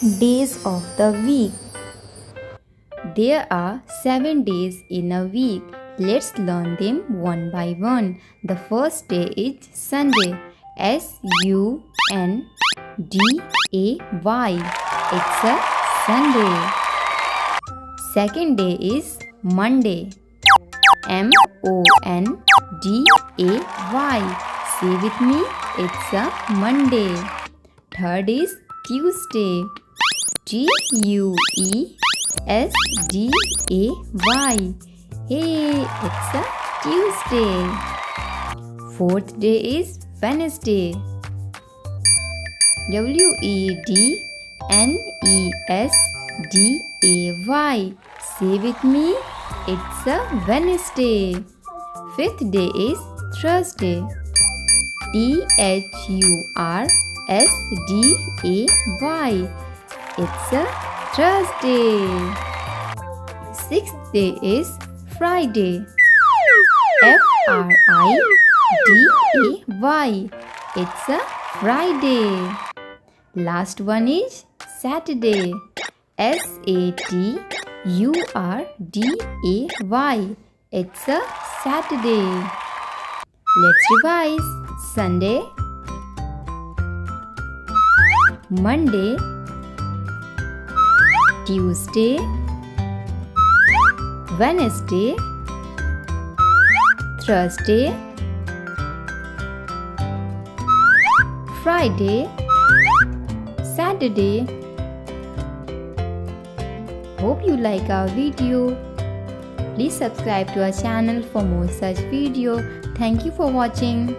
Days of the week. There are 7 days in a week. Let's learn them one by one. The first day is Sunday. Sunday. It's a Sunday. Second day is Monday. Monday. Say with me, it's a Monday. Third is Tuesday. Tuesday. Hey, it's a Tuesday. Fourth day is Wednesday. Wednesday. Say with me, it's a Wednesday. Fifth day is Thursday. Thursday. It's a Thursday. Sixth day is Friday. Friday. It's a Friday. Last one is Saturday. Saturday. It's a Saturday. Let's revise. Sunday, Monday, Tuesday, Wednesday, Thursday, Friday, Saturday. Hope you like our video. Please subscribe to our channel for more such video. Thank you for watching.